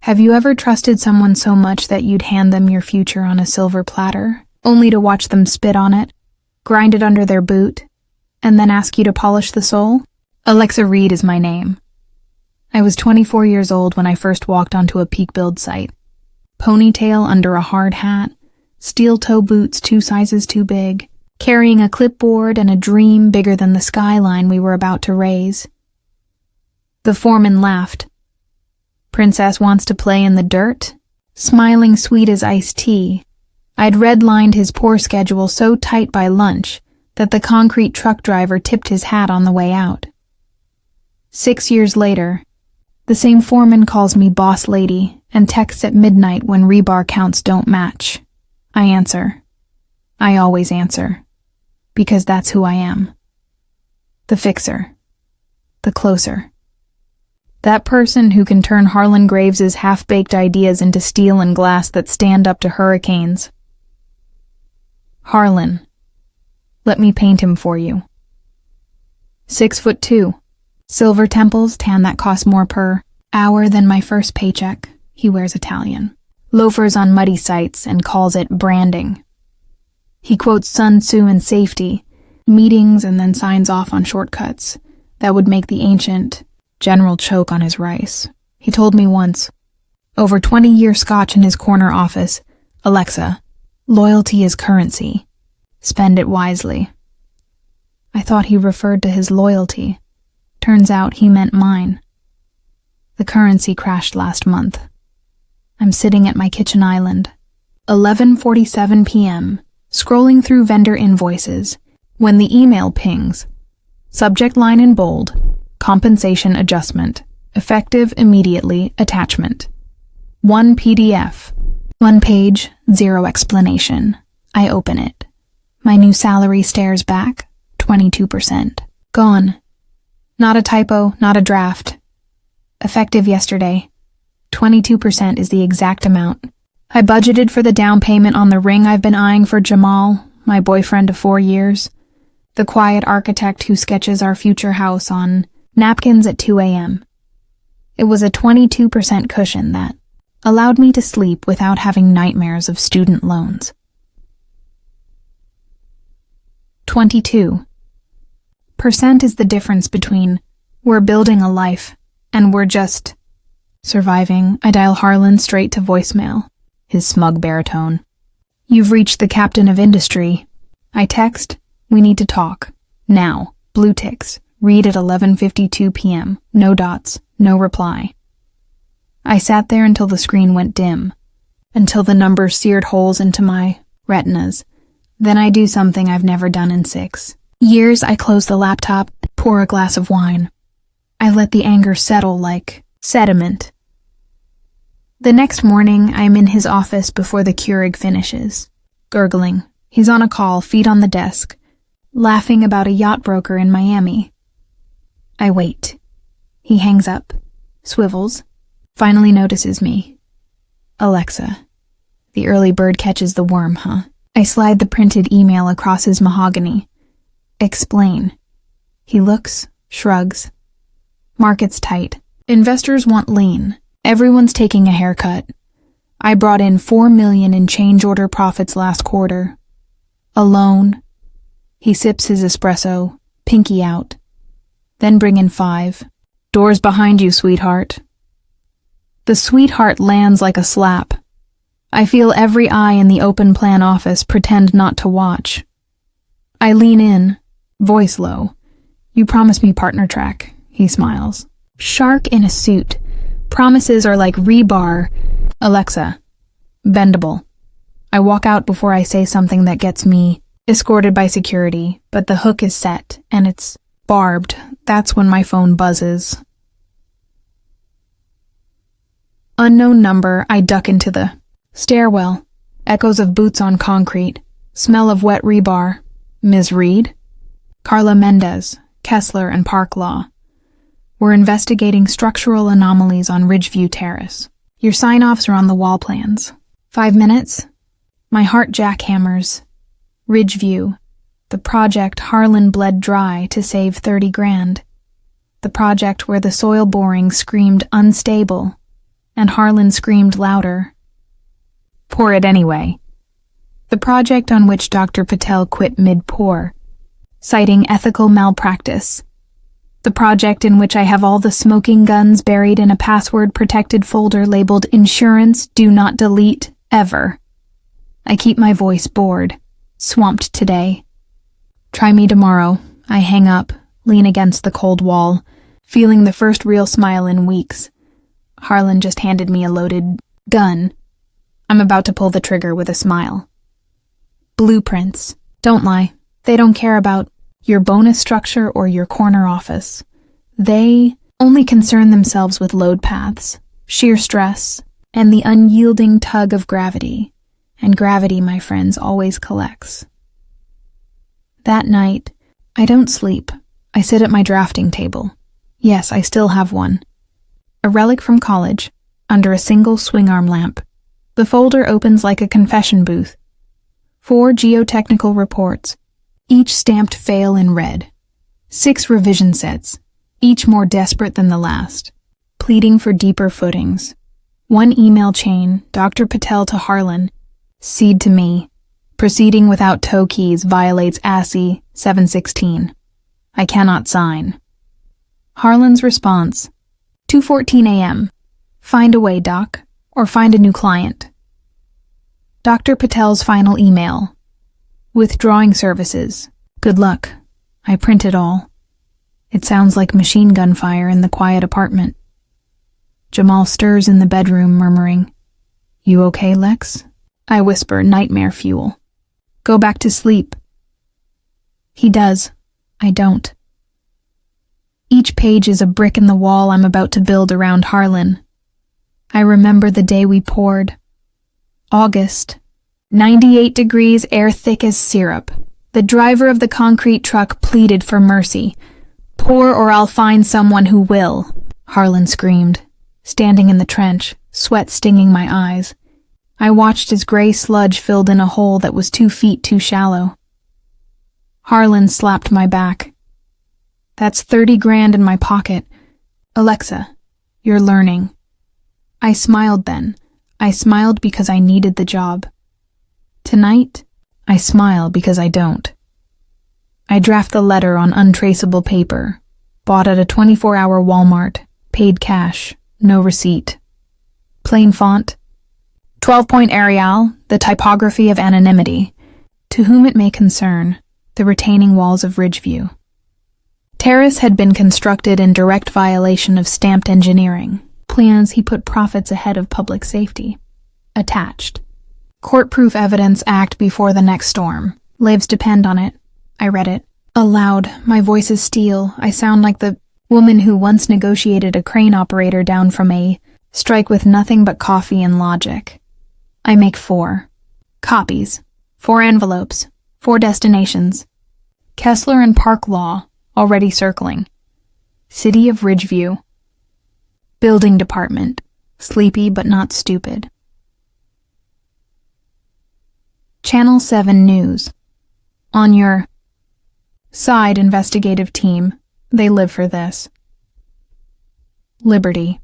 Have you ever trusted someone so much that you'd hand them your future on a silver platter, only to watch them spit on it, grind it under their boot, and then ask you to polish the sole? Alexa Reed is my name. I was 24 years old when I first walked onto a peak build site. Ponytail under a hard hat, steel-toe boots 2 sizes too big, carrying a clipboard and a dream bigger than the skyline we were about to raise. The foreman laughed. Princess wants to play in the dirt? Smiling sweet as iced tea, I'd redlined his poor schedule so tight by lunch that the concrete truck driver tipped his hat on the way out. 6 years later, the same foreman calls me boss lady and texts at midnight when rebar counts don't match. I answer. I always answer. Because that's who I am. The fixer. The closer. That person who can turn Harlan Graves's half-baked ideas into steel and glass that stand up to hurricanes. Harlan. Let me paint him for you. 6'2", silver temples, tan that cost more per hour than my first paycheck. He wears Italian. Loafers on muddy sites and calls it branding. He quotes Sun Tzu and safety, meetings, and then signs off on shortcuts that would make the ancient general choke on his rice. He told me once, over 20-year scotch in his corner office, Alexa, loyalty is currency. Spend it wisely. I thought he referred to his loyalty. Turns out he meant mine. The currency crashed last month. I'm sitting at my kitchen island. 11:47 p.m., scrolling through vendor invoices, when the email pings. Subject line in bold. Compensation adjustment. Effective immediately. Attachment. 1 PDF. 1 page, 0 explanation. I open it. My new salary stares back. 22%. Gone. Not a typo, not a draft. Effective yesterday. 22% is the exact amount. I budgeted for the down payment on the ring I've been eyeing for Jamal, my boyfriend of 4 years. The quiet architect who sketches our future house on napkins at 2 a.m. It was a 22% cushion that allowed me to sleep without having nightmares of student loans. 22% is the difference between we're building a life and we're just surviving. I dial Harlan straight to voicemail, his smug baritone. You've reached the captain of industry. I text, we need to talk. Now. Blue ticks. Read at 11:52 p.m. No dots. No reply. I sat there until the screen went dim, until the numbers seared holes into my retinas. Then I do something I've never done in 6 years. I close the laptop, pour a glass of wine. I let the anger settle like sediment. The next morning, I'm in his office before the Keurig finishes. Gurgling. He's on a call, feet on the desk, laughing about a yacht broker in Miami. I wait. He hangs up, swivels, finally notices me. Alexa. The early bird catches the worm, huh? I slide the printed email across his mahogany. Explain. He looks, shrugs. Market's tight. Investors want lean. Everyone's taking a haircut. I brought in $4 million in change order profits last quarter. Alone. He sips his espresso, pinky out. Then bring in 5. Doors behind you, sweetheart. The sweetheart lands like a slap. I feel every eye in the open plan office pretend not to watch. I lean in, voice low. You promised me partner track, he smiles. Shark in a suit. Promises are like rebar. Alexa. Bendable. I walk out before I say something that gets me escorted by security, but the hook is set, and it's barbed. That's when my phone buzzes. Unknown number. I duck into the stairwell. Echoes of boots on concrete. Smell of wet rebar. Ms. Reed? Carla Mendez, Kessler and Park Law. We're investigating structural anomalies on Ridgeview Terrace. Your sign-offs are on the wall plans. 5 minutes? My heart jackhammers. Ridgeview. The project Harlan bled dry to save 30 grand. The project where the soil boring screamed unstable and Harlan screamed louder. Pour it anyway. The project on which Dr. Patel quit mid-pour, citing ethical malpractice. The project in which I have all the smoking guns buried in a password-protected folder labeled Insurance Do Not Delete Ever. I keep my voice bored, swamped today. Try me tomorrow. I hang up, lean against the cold wall, feeling the first real smile in weeks. Harlan just handed me a loaded gun. I'm about to pull the trigger with a smile. Blueprints. Don't lie. They don't care about your bonus structure or your corner office. They only concern themselves with load paths, shear stress, and the unyielding tug of gravity. And gravity, my friends, always collects. That night, I don't sleep. I sit at my drafting table. Yes, I still have one. A relic from college, under a single swing-arm lamp. The folder opens like a confession booth. 4 geotechnical reports, each stamped fail in red. 6 revision sets, each more desperate than the last, pleading for deeper footings. 1 email chain, Dr. Patel to Harlan, seed to me. Proceeding without toe keys violates ASCII 716. I cannot sign. Harlan's response, 2:14 a.m. Find a way, Doc, or find a new client. Dr. Patel's final email. Withdrawing services. Good luck. I print it all. It sounds like machine gun fire in the quiet apartment. Jamal stirs in the bedroom, murmuring, You okay, Lex? I whisper, nightmare fuel. Go back to sleep. He does. I don't. Each page is a brick in the wall I'm about to build around Harlan. I remember the day we poured. August. 98 degrees, air thick as syrup. The driver of the concrete truck pleaded for mercy. Pour or I'll find someone who will, Harlan screamed, standing in the trench, sweat stinging my eyes. I watched as gray sludge filled in a hole that was 2 feet too shallow. Harlan slapped my back. That's 30 grand in my pocket. Alexa, you're learning. I smiled then. I smiled because I needed the job. Tonight, I smile because I don't. I draft the letter on untraceable paper, bought at a 24-hour Walmart, paid cash, no receipt. Plain font. 12-point Arial, the typography of anonymity. To whom it may concern, the retaining walls of Ridgeview. Terrace had been constructed in direct violation of stamped engineering. Plans he put profits ahead of public safety. Attached. Court-proof evidence act before the next storm. Lives depend on it. I read it. Aloud, my voice is steel. I sound like the woman who once negotiated a crane operator down from a strike with nothing but coffee and logic. I make 4 copies, 4 envelopes, 4 destinations. Kessler and Park Law, already circling. City of Ridgeview. Building department, sleepy but not stupid. Channel 7 News. On your side, investigative team, they live for this. Liberty.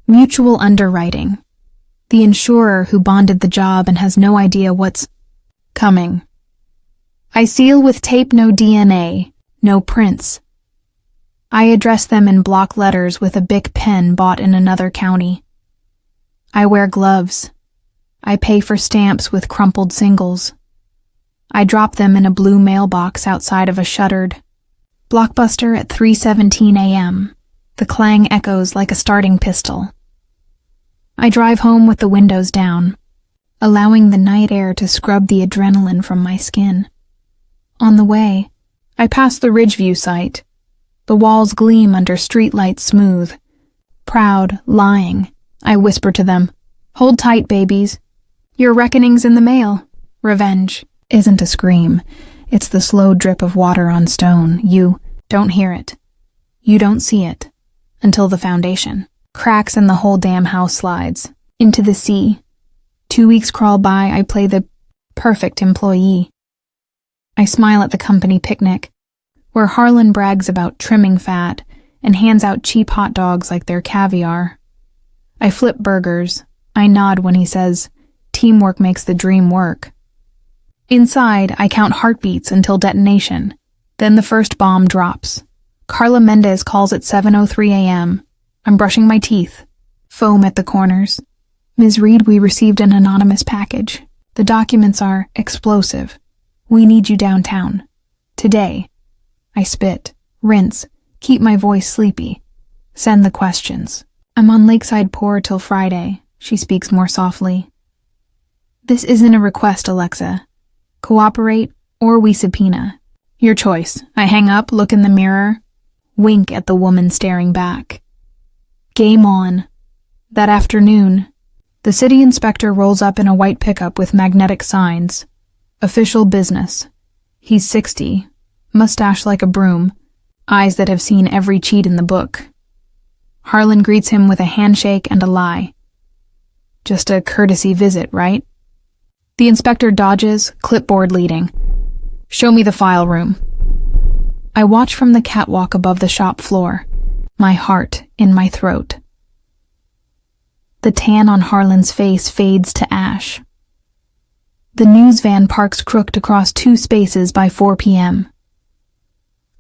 Mutual underwriting. The insurer who bonded the job and has no idea what's coming. I seal with tape, no DNA, no prints. I address them in block letters with a Bic pen bought in another county. I wear gloves. I pay for stamps with crumpled singles. I drop them in a blue mailbox outside of a shuttered Blockbuster at 3:17 a.m. The clang echoes like a starting pistol. I drive home with the windows down, allowing the night air to scrub the adrenaline from my skin. On the way, I pass the Ridgeview site. The walls gleam under streetlights smooth. Proud, lying, I whisper to them, Hold tight, babies. Your reckoning's in the mail. Revenge isn't a scream. It's the slow drip of water on stone. You don't hear it. You don't see it. Until the foundation cracks and the whole damn house slides into the sea. 2 weeks crawl by, I play the perfect employee. I smile at the company picnic, where Harlan brags about trimming fat and hands out cheap hot dogs like they're caviar. I flip burgers. I nod when he says, "Teamwork makes the dream work." Inside, I count heartbeats until detonation. Then the first bomb drops. Carla Mendez calls at 7:03 a.m. I'm brushing my teeth. Foam at the corners. "Ms. Reed, we received an anonymous package. The documents are explosive. We need you downtown. Today." I spit, rinse, keep my voice sleepy. Send the questions. "I'm on Lakeside Pour till Friday," she speaks more softly. "This isn't a request, Alexa. Cooperate or we subpoena. Your choice." I hang up, look in the mirror, wink at the woman staring back. Game on. That afternoon, the city inspector rolls up in a white pickup with magnetic signs. Official business. He's 60, mustache like a broom, eyes that have seen every cheat in the book. Harlan greets him with a handshake and a lie. Just a courtesy visit, right? The inspector dodges, clipboard leading. "Show me the file room." I watch from the catwalk above the shop floor, my heart in my throat. The tan on Harlan's face fades to ash. The news van parks crooked across 2 spaces by 4 p.m.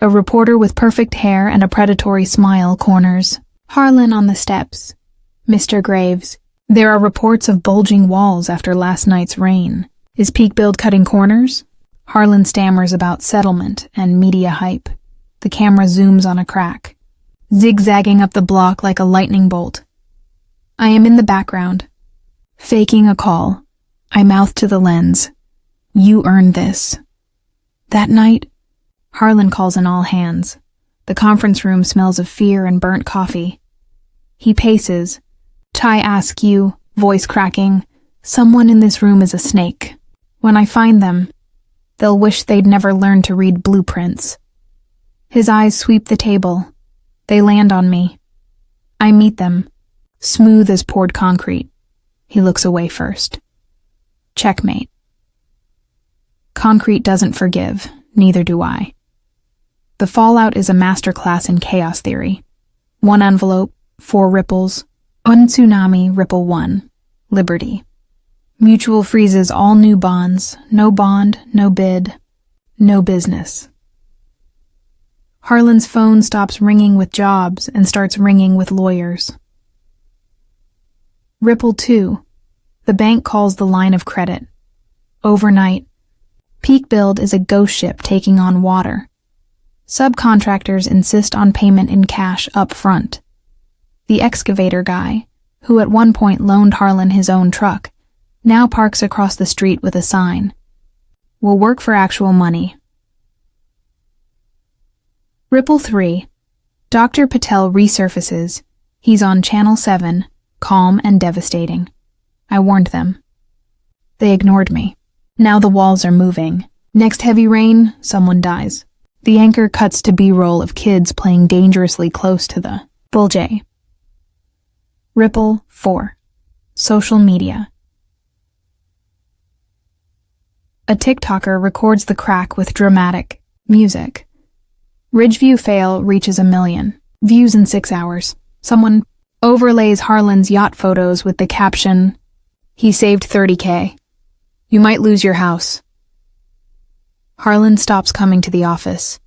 A reporter with perfect hair and a predatory smile corners. "Harlan on the steps. Mr. Graves, there are reports of bulging walls after last night's rain. Is Peak Build cutting corners?" Harlan stammers about settlement and media hype. The camera zooms on a crack, zigzagging up the block like a lightning bolt. I am in the background, faking a call. I mouth to the lens. "You earned this." That night, Harlan calls in all hands. The conference room smells of fear and burnt coffee. He paces. "Chai ask you," voice cracking, "someone in this room is a snake. When I find them, they'll wish they'd never learned to read blueprints." His eyes sweep the table. They land on me. I meet them, smooth as poured concrete. He looks away first. Checkmate. Concrete doesn't forgive, neither do I. The fallout is a masterclass in chaos theory. 1 envelope, 4 ripples, one tsunami, ripple 1, liberty. Mutual freezes all new bonds, no bond, no bid, no business. Harlan's phone stops ringing with jobs and starts ringing with lawyers. Ripple 2. The bank calls the line of credit. Overnight. Peak Build is a ghost ship taking on water. Subcontractors insist on payment in cash up front. The excavator guy, who at one point loaned Harlan his own truck, now parks across the street with a sign. "We'll work for actual money." Ripple 3. Dr. Patel resurfaces. He's on Channel 7, calm and devastating. I warned them. They ignored me. Now the walls are moving. Next heavy rain, someone dies. The anchor cuts to B-roll of kids playing dangerously close to the bullseye. Ripple 4. Social media. A TikToker records the crack with dramatic music. Ridgeview fail reaches 1 million views in 6 hours. Someone overlays Harlan's yacht photos with the caption, "He saved 30K. You might lose your house." Harlan stops coming to the office.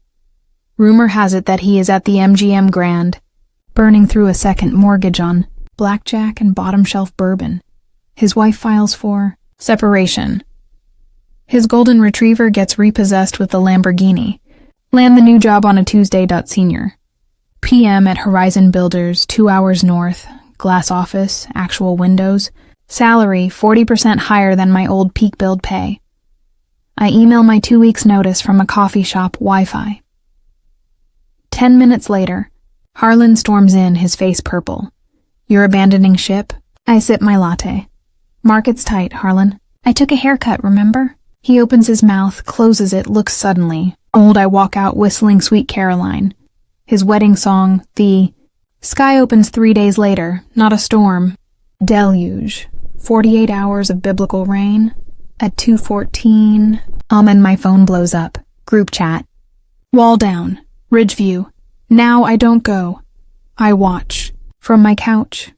Rumor has it that he is at the MGM Grand, burning through a second mortgage on blackjack and bottom-shelf bourbon. His wife files for separation. His golden retriever gets repossessed with the Lamborghini. Land the new job on a Tuesday. Senior. PM at Horizon Builders, 2 hours north, glass office, actual windows, salary 40% higher than my old Peak Build pay. I email my 2 weeks notice from a coffee shop Wi-Fi. 10 minutes later, Harlan storms in, his face purple. "You're abandoning ship?" I sip my latte. "Market's tight, Harlan. I took a haircut, remember?" He opens his mouth, closes it, looks suddenly old. I walk out whistling Sweet Caroline. His wedding song, the sky opens 3 days later, not a storm. Deluge. 48 hours of biblical rain. At 2:14, and my phone blows up. Group chat. Wall down. Ridgeview. Now I don't go. I watch. From my couch.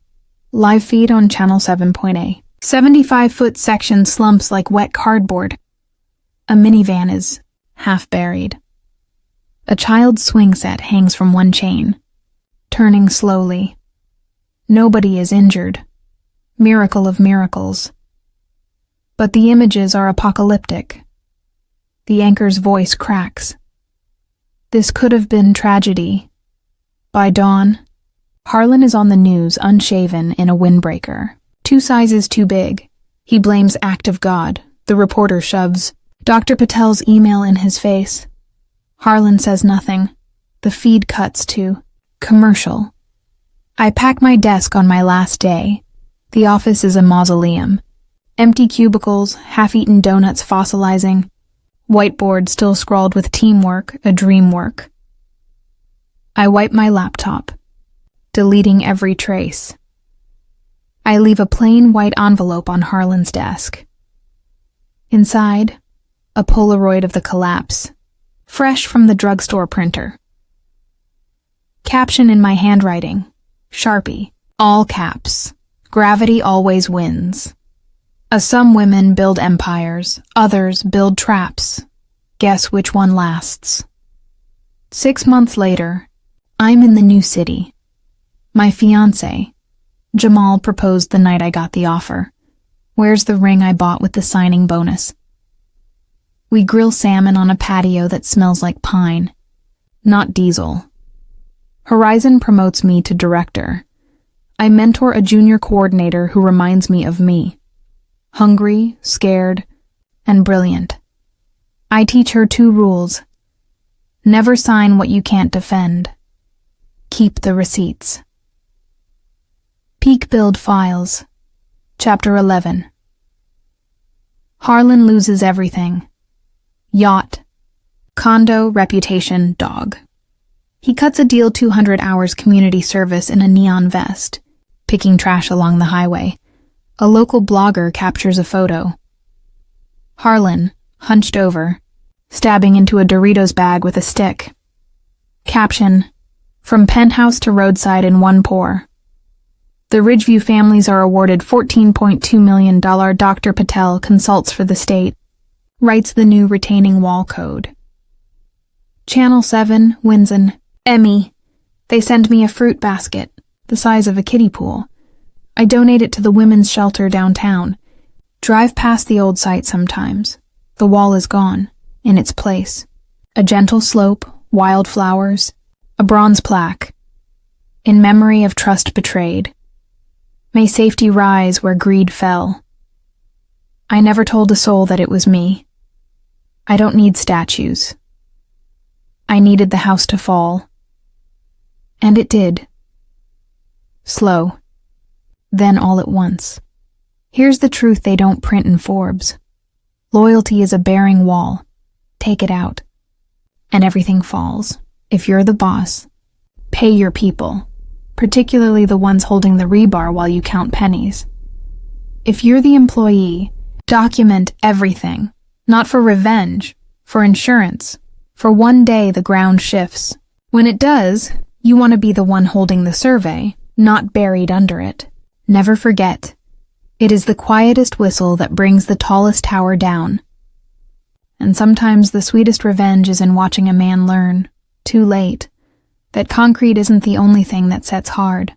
Live feed on Channel 7.A. 75-foot section slumps like wet cardboard. A minivan is half buried. A child's swing set hangs from one chain, turning slowly. Nobody is injured. Miracle of miracles. But the images are apocalyptic. The anchor's voice cracks. This could have been tragedy. By dawn, Harlan is on the news unshaven in a windbreaker. 2 sizes too big. He blames act of God. The reporter shoves Dr. Patel's email in his face. Harlan says nothing. The feed cuts to commercial. I pack my desk on my last day. The office is a mausoleum. Empty cubicles, half-eaten donuts fossilizing. Whiteboard still scrawled with teamwork, a dream work. I wipe my laptop, deleting every trace. I leave a plain white envelope on Harlan's desk. Inside, a Polaroid of the collapse, fresh from the drugstore printer. Caption in my handwriting, Sharpie, all caps, gravity always wins. Some women build empires, others build traps. Guess which one lasts. 6 months later, I'm in the new city. My fiancé, Jamal, proposed the night I got the offer. Where's the ring I bought with the signing bonus? We grill salmon on a patio that smells like pine, not diesel. Horizon promotes me to director. I mentor a junior coordinator who reminds me of me. Hungry, scared, and brilliant. I teach her 2 rules. Never sign what you can't defend. Keep the receipts. Peak Build Files. Chapter 11. Harlan loses everything. Yacht. Condo, reputation, dog. He cuts a deal 200 hours community service in a neon vest, picking trash along the highway. A local blogger captures a photo. Harlan, hunched over, stabbing into a Doritos bag with a stick. Caption, from penthouse to roadside in one pour. The Ridgeview families are awarded $14.2 million. Dr. Patel consults for the state, writes the new retaining wall code. Channel 7 wins an Emmy. They send me a fruit basket, the size of a kiddie pool. I donate it to the women's shelter downtown. Drive past the old site sometimes. The wall is gone. In its place, a gentle slope, wildflowers, a bronze plaque. In memory of trust betrayed. May safety rise where greed fell. I never told a soul that it was me. I don't need statues. I needed the house to fall. And it did. Slow. Then all at once. Here's the truth they don't print in Forbes. Loyalty is a bearing wall. Take it out. And everything falls. If you're the boss, pay your people, particularly the ones holding the rebar while you count pennies. If you're the employee, document everything. Not for revenge, for insurance. For one day the ground shifts. When it does, you want to be the one holding the survey, not buried under it. Never forget, it is the quietest whistle that brings the tallest tower down. And sometimes the sweetest revenge is in watching a man learn, too late, that concrete isn't the only thing that sets hard.